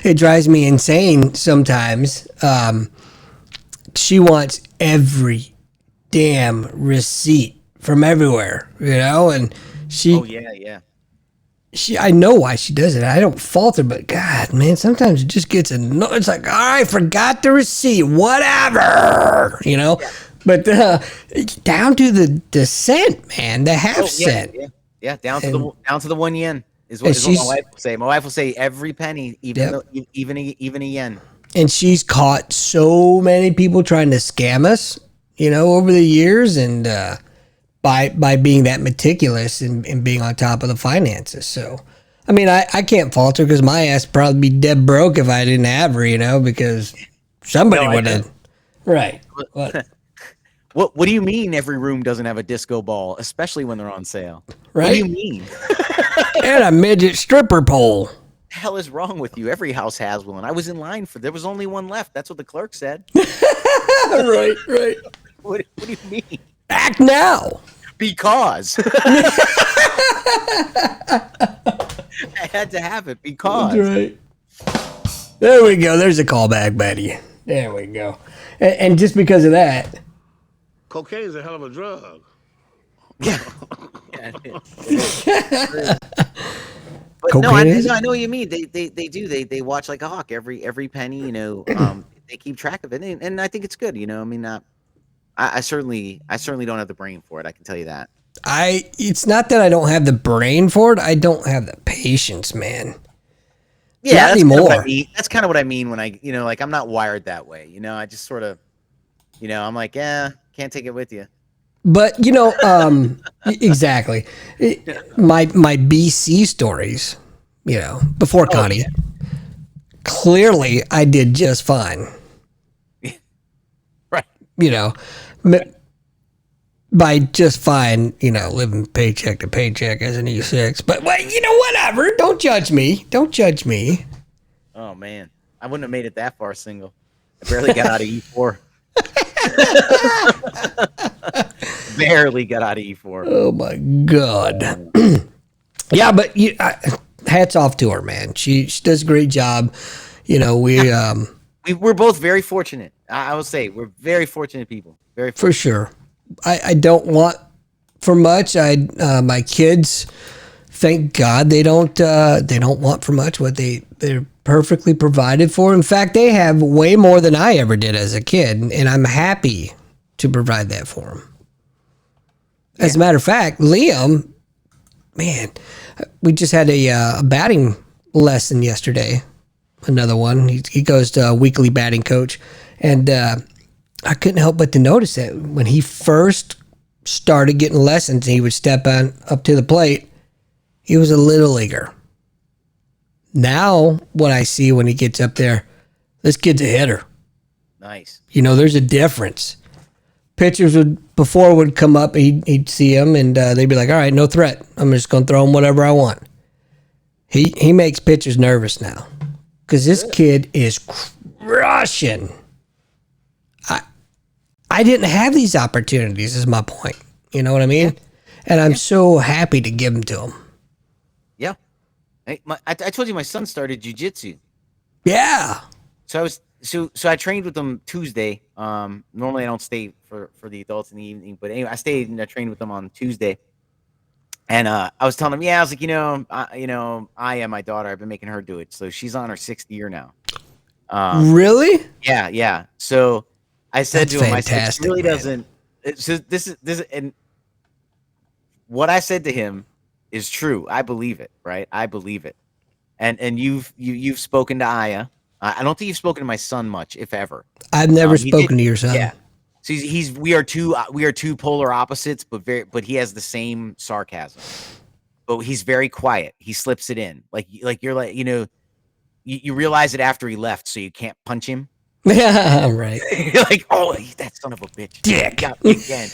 It drives me insane sometimes. She wants every damn receipt from everywhere, and she. Oh yeah. I know why she does it. I don't fault her, but God, man, sometimes it just gets annoying. It's like, all right, forgot the receipt, whatever, Yeah. But down to the cent, man, the half cent. Yeah, down to the 1 yen. Is what my wife will say. My wife will say every penny, even a yen. And she's caught so many people trying to scam us, over the years, and by being that meticulous and being on top of the finances. So, I mean, I can't fault her because my ass would probably be dead broke if I didn't have her, because somebody would have. Right. What do you mean every room doesn't have a disco ball, especially when they're on sale? Right. What do you mean? And a midget stripper pole. What the hell is wrong with you? Every house has one. I was in line there was only one left. That's what the clerk said. Right, right. What do you mean? Act now. Because I had to have it because. That's right. There we go. There's a callback, Betty. There we go. And just because of that. Cocaine is a hell of a drug. Yeah. But Cocaine no, is? I know what you mean. They do. They watch like a hawk every penny. You know, they keep track of it, and I think it's good. You know, I mean, I certainly don't have the brain for it. I can tell you that. It's not that I don't have the brain for it. I don't have the patience, man. Yeah, Not that's anymore. Kind of what I mean. That's kind of what I mean when I, like I'm not wired that way. You know, I just sort of, I'm like, can't take it with you. But exactly. My BC stories, before Connie. Yeah. Clearly, I did just fine. Right. By just fine, living paycheck to paycheck as an E6. But whatever. Don't judge me. Don't judge me. Oh man, I wouldn't have made it that far single. I barely got out of E4. Barely got out of E4. Oh my God. Yeah, but hats off to her, man. She does a great job. We're both very fortunate. I will say we're very fortunate people. Very fortunate. For sure. I don't want for much. My kids, thank God they don't want for much. What they're perfectly provided for. In fact, they have way more than I ever did as a kid, and I'm happy to provide that for them. As a matter of fact, Liam, man, we just had a batting lesson yesterday. Another one. He goes to a weekly batting coach, and I couldn't help but to notice that when he first started getting lessons, and he would step up to the plate, he was a little leaguer. Now, what I see when he gets up there, this kid's a hitter. Nice. There's a difference. Pitchers would come up, he'd see him, and they'd be like, all right, no threat. I'm just going to throw him whatever I want. He makes pitchers nervous now because this kid is crushing. I didn't have these opportunities is my point. You know what I mean? And I'm so happy to give them to him. Yeah. I told you my son started jiu-jitsu. Yeah. So I trained with them Tuesday. Normally I don't stay for the adults in the evening, but anyway, I stayed and I trained with them on Tuesday. And I was telling him, I was like, I my daughter, I've been making her do it. So she's on her 6th year now. Really? Yeah. So I said That's to him, fantastic, I said, it really man. doesn't. So this is, and what I said to him is true. I believe it, right? I believe it. And you've spoken to Aya. I don't think you've spoken to my son much, if ever. I've never spoken to your son. Yeah. So we are two polar opposites, but he has the same sarcasm. But he's very quiet. He slips it in. Like you're like, you realize it after he left, so you can't punch him. Yeah, right. You're like, oh, that son of a bitch. Dick. He got me again.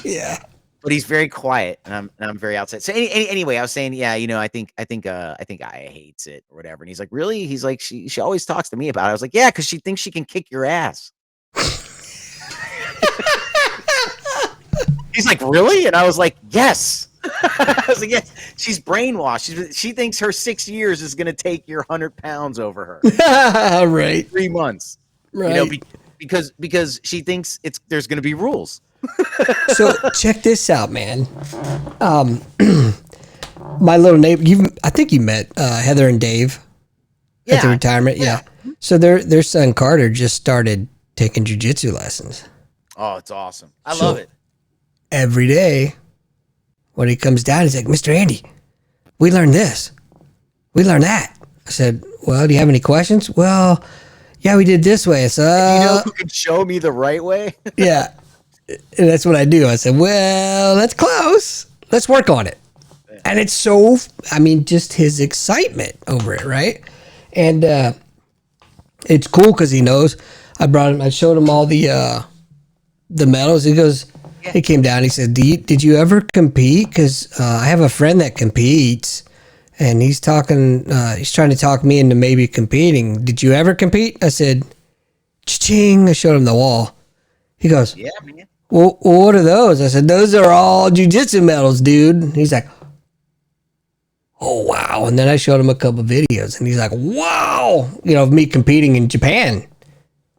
Yeah. But he's very quiet, and I'm very outside. So anyway, I was saying, yeah, I think Aya hates it or whatever. And he's like, really? He's like, she always talks to me about it. I was like, yeah, because she thinks she can kick your ass. He's like, really? And I was like, yes. I was like, yes. She's brainwashed. She thinks her 6 years is going to take your 100 pounds over her. Right. 3 months. Right. Because she thinks there's going to be rules. So check this out, man. My little neighbor, I think you met Heather and Dave at the retirement. Yeah. So their son Carter just started taking jiu-jitsu lessons. Oh, it's awesome. I love it. Every day when he comes down, he's like, Mr. Andy, we learned this. We learned that. I said, well, do you have any questions? Well, yeah, we did this way. So, you know who can show me the right way? Yeah. And that's what I do. I said, well, that's close. Let's work on it. And it's so, just his excitement over it, right? And it's cool because he knows. I showed him all the medals. He goes, he came down. He said, did you ever compete? Because I have a friend that competes. And he's trying to talk me into maybe competing. Did you ever compete? I said, cha-ching. I showed him the wall. He goes, Yeah, man. well, what are those? I said, those are all jiu-jitsu medals, dude. He's like, oh, wow. And then I showed him a couple videos, and he's like, wow, of me competing in Japan.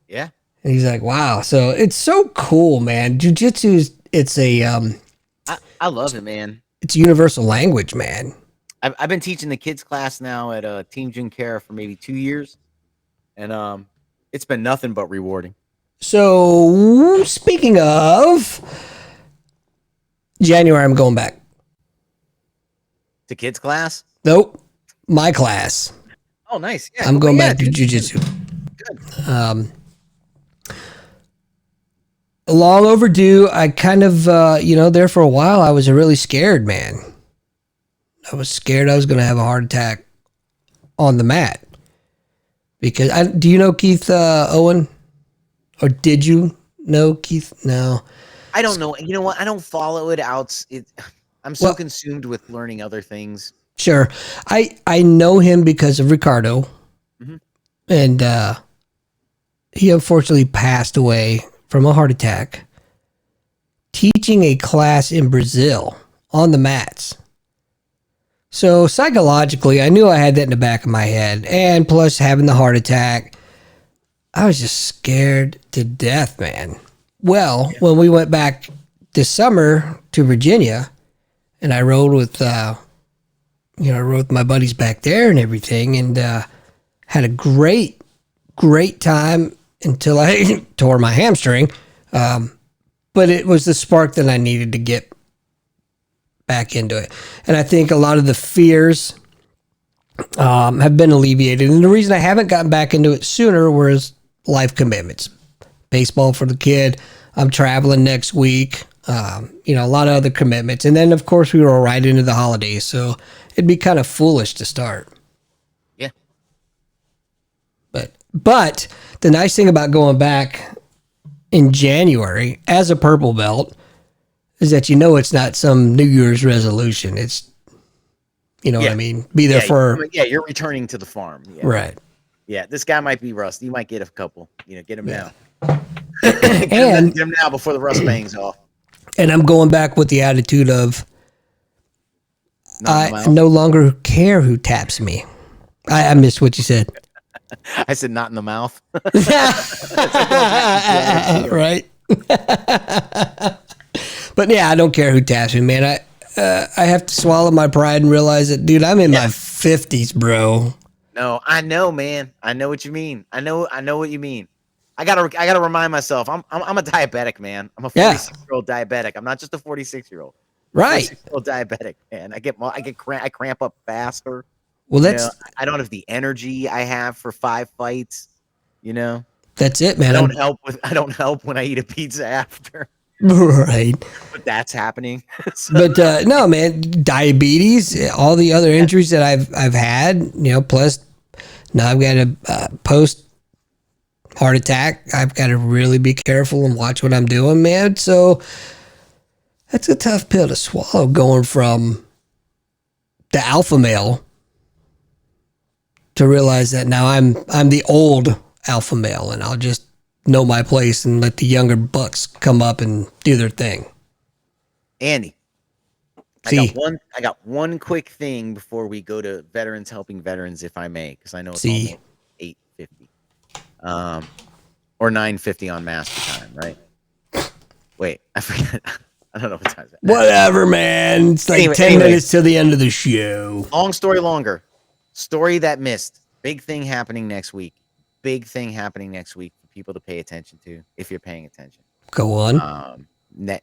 Yeah. And he's like, wow. So it's so cool, man. Jiu-jitsu, it's I love it, man. it's universal language, man. I've been teaching the kids class now at Team Junkara for maybe 2 years, and it's been nothing but rewarding. So speaking of January, I'm going back. To kids class? Nope, my class. Oh, nice. Yeah, I'm going back to dude. jiu-jitsu. Good. Long overdue. I kind of, there for a while, I was really scared, man. I was scared I was going to have a heart attack on the mat. Because, do you know Keith Owen? Or did you know Keith? No. I don't know. You know what? I don't follow it out. I'm so consumed with learning other things. Sure. I know him because of Ricardo. Mhm. And he unfortunately passed away from a heart attack teaching a class in Brazil on the mats. So psychologically, I knew I had that in the back of my head. And plus having the heart attack, I was just scared to death, man. Well, when we went back this summer to Virginia, and I rode with, I rode with my buddies back there and everything, and had a great time until I tore my hamstring. But it was the spark that I needed to get back into it. And I think a lot of the fears have been alleviated. And the reason I haven't gotten back into it sooner was life commitments. Baseball for the kid. I'm traveling next week. A lot of other commitments. And then, of course, we were right into the holidays. So it'd be kind of foolish to start. Yeah. But the nice thing about going back in January as a purple belt is that it's not some New Year's resolution. It's, what I mean? Be there for... Yeah, you're returning to the farm. Yeah. Right. Yeah, this guy might be rust. You might get a couple. Get him now. And get him now before the rust bangs off. And I'm going back with the attitude of Not in the I mouth. no longer care who taps me. I missed what you said. I said not in the mouth. Right. But yeah, I don't care who taps me, man. I have to swallow my pride and realize that, dude, I'm in my 50s, bro. No, I know, man. I know what you mean. I know what you mean. I gotta remind myself. I'm a diabetic, man. I'm a 46-year-old diabetic. I'm not just a 46-year-old. Right. 46-year-old diabetic, man. I cramp up faster. Well, that's I don't have the energy I have for 5 fights. that's it, man. I don't help when I eat a pizza after. Right. But that's happening. But no, man, diabetes, all the other injuries that I've had, plus now I've got a post heart attack. I've got to really be careful and watch what I'm doing, man. So that's a tough pill to swallow, going from the alpha male to realize that now I'm the old alpha male, and I'll just know my place and let the younger bucks come up and do their thing. Andy, See, I got one quick thing before we go to veterans helping veterans, if I may, because I know it's See. almost 8:50, or 9:50 on master time, right? Wait, I forget. I don't know what time it is. whatever, man. It's like 10 minutes to the end of the show. Long story longer. Story that missed. Big thing happening next week. Big thing happening next week for people to pay attention to if you're paying attention. Go on. The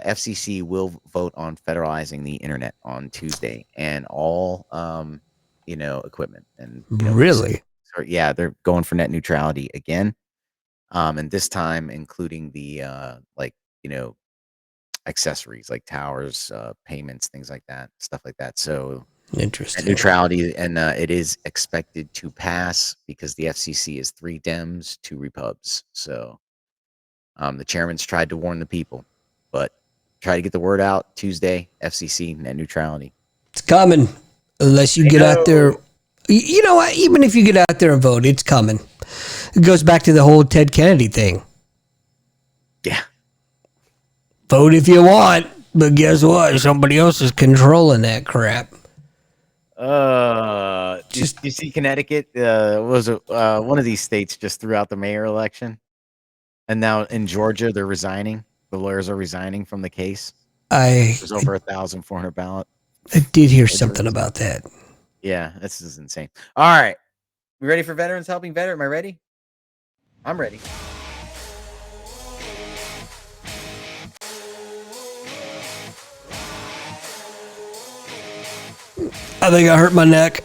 FCC will vote on federalizing the internet on Tuesday and all equipment and Really? So, yeah, they're going for net neutrality again, and this time including the accessories like towers, payments, things like that, stuff like that. So Interesting. net neutrality, and it is expected to pass because the FCC is 3 Dems, 2 Repubs. So the chairman's tried to warn the people, but try to get the word out Tuesday. FCC net neutrality. It's coming. Unless you get out there. You know what? Even if you get out there and vote, it's coming. It goes back to the whole Ted Kennedy thing. Yeah. Vote if you want, but guess what? Somebody else is controlling that crap. You see Connecticut was one of these states just threw out the mayor election, and now in Georgia they're resigning. The lawyers are resigning from the case. There's over 1,400 ballots. I did hear something about that. Yeah, this is insane. All right, we ready for Veterans Helping Veteran? Am I ready? I'm ready. I think I hurt my neck.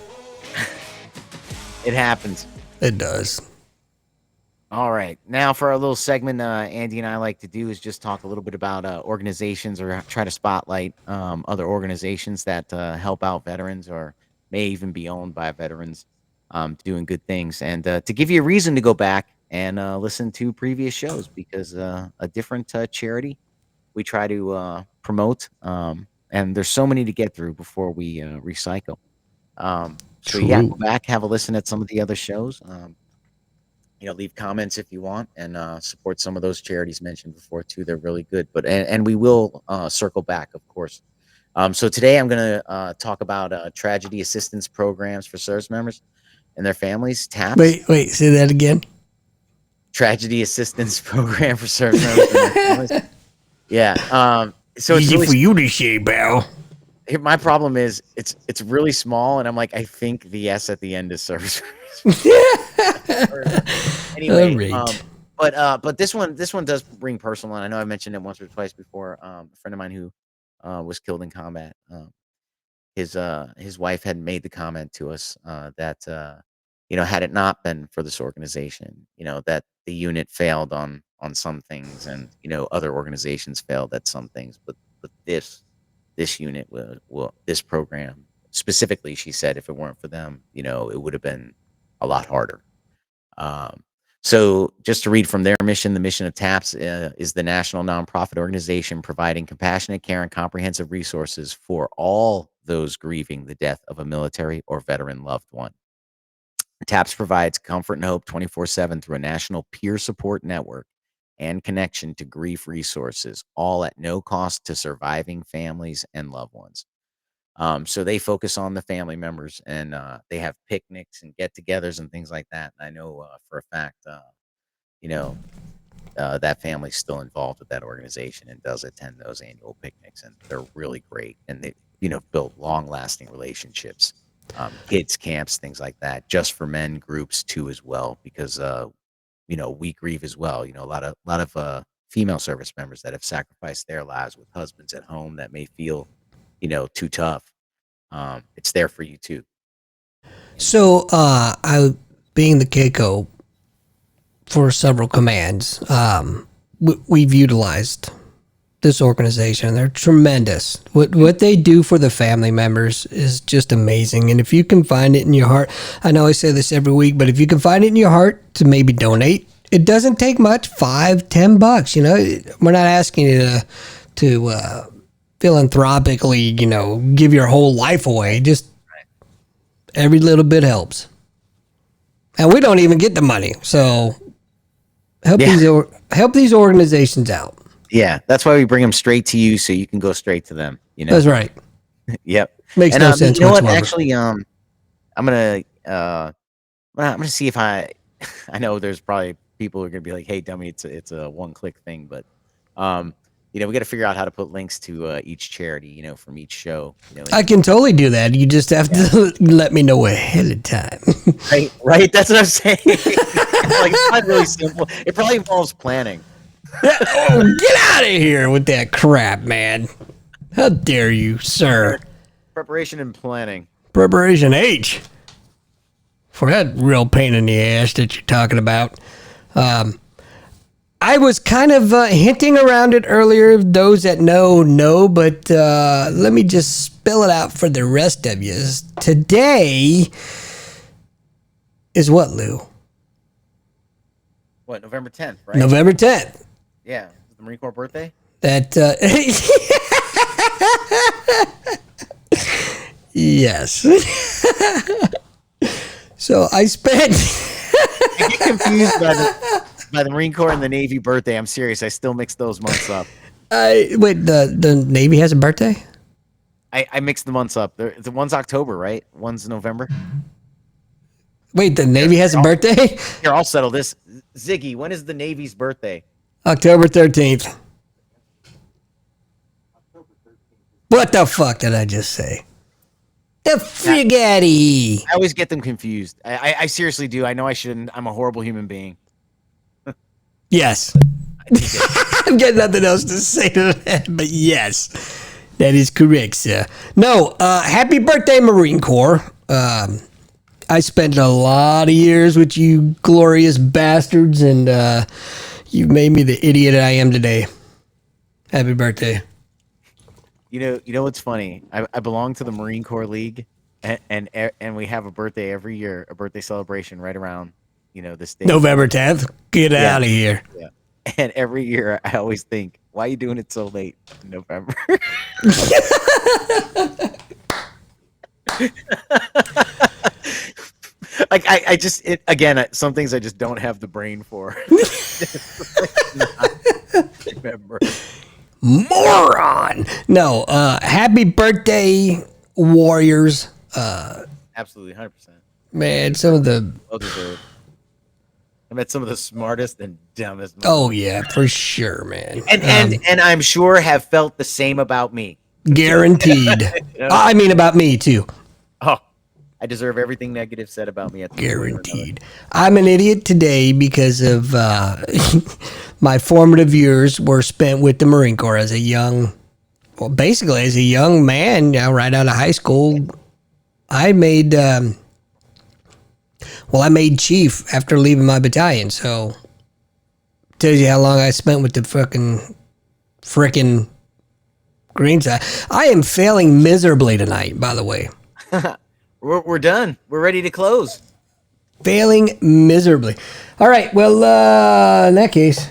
It happens. It does. All right. Now for our little segment Andy and I like to do is just talk a little bit about organizations or try to spotlight other organizations that help out veterans or may even be owned by veterans doing good things. And to give you a reason to go back and listen to previous shows because a different charity we try to promote. And there's so many to get through before we recycle. So yeah, go back, have a listen at some of the other shows. Leave comments if you want, and support some of those charities mentioned before too. They're really good. But and we will circle back, of course. So today I'm going to talk about tragedy assistance programs for service members and their families. TAPS. Wait, say that again. Tragedy assistance program for service members and their families. Yeah. So it's easy really for you to say, pal. my problem is it's really small, and I'm like, I think the S at the end is service. Anyway, but this one does bring personal, and I know I mentioned it once or twice before. A friend of mine who was killed in combat, his wife had made the comment to us that had it not been for this organization, that the unit failed on some things, and other organizations failed at some things, but this unit will this program specifically, she said, if it weren't for them, it would have been a lot harder. So just to read from their mission, the mission of TAPS is the national nonprofit organization providing compassionate care and comprehensive resources for all those grieving the death of a military or veteran loved one. TAPS provides comfort and hope 24/7 through a national peer support network and connection to grief resources, all at no cost to surviving families and loved ones. So they focus on the family members, and they have picnics and get-togethers and things like that. And I know for a fact, that family's still involved with that organization and does attend those annual picnics, and they're really great. And they, build long-lasting relationships, kids camps, things like that, just for men groups too as well, because we grieve as well. A lot of female service members that have sacrificed their lives with husbands at home that may feel too tough. It's there for you too. So, I, being the Keiko for several commands, we've utilized this organization. They're tremendous. What they do for the family members is just amazing. And if you can find it in your heart, I know I say this every week, but if you can find it in your heart to maybe donate, it doesn't take much, $5-10. We're not asking you to philanthropically, give your whole life away. Just every little bit helps. And we don't even get the money. So help these organizations out. Yeah, that's why we bring them straight to you, so you can go straight to them. That's right. Yep. Makes no sense. You know what? whatsoever. Actually, I'm gonna see if I know there's probably people who are gonna be like, "Hey, dummy, it's a one-click thing," but we got to figure out how to put links to each charity, from each show. I can totally do that. You just have to let me know ahead of time. Right. That's what I'm saying. It's not really simple. It probably involves planning. Oh, get out of here with that crap, man. How dare you, sir? Preparation and planning. Preparation H. For that real pain in the ass that you're talking about. I was kind of hinting around it earlier. Those that know, but let me just spell it out for the rest of you. Today is what, Lou? What, November 10th, right? November 10th. Yeah. Is the Marine Corps birthday? That, yes. So I spent... I get confused by the Marine Corps and the Navy birthday. I'm serious. I still mix those months up. Wait, the Navy has a birthday? I mixed the months up. The one's October, right? One's November. Wait, the Navy has a birthday? Here, I'll settle this. Ziggy, when is the Navy's birthday? October 13th. What the fuck did I just say? The frigati. I always get them confused. I seriously do. I know I shouldn't. I'm a horrible human being. Yes. I've got nothing else to say to that, but yes, that is correct, sir. No, happy birthday, Marine Corps. I spent a lot of years with you glorious bastards, and you've made me the idiot I am today. Happy birthday. You know what's funny? I belong to the Marine Corps League, and we have a birthday every year, a birthday celebration right around, this day. November 10th. Get Yeah. out of here. Yeah. And every year I always think, why are you doing it so late in November? Like some things I just don't have the brain for. Remember. Moron. No, happy birthday, Warriors. Absolutely, 100%. Man, some of the... Well deserved. I met some of the smartest and dumbest. Oh, yeah, for sure, man. And I'm sure have felt the same about me. Guaranteed. I mean about me, too. Oh, I deserve everything negative said about me. At the Guaranteed. I'm an idiot today because of my formative years were spent with the Marine Corps as a young man, right out of high school. I made chief after leaving my battalion, so tells you how long I spent with the frickin' green side. I am failing miserably tonight, by the way. We're done. We're ready to close. Failing miserably. All right, well, in that case,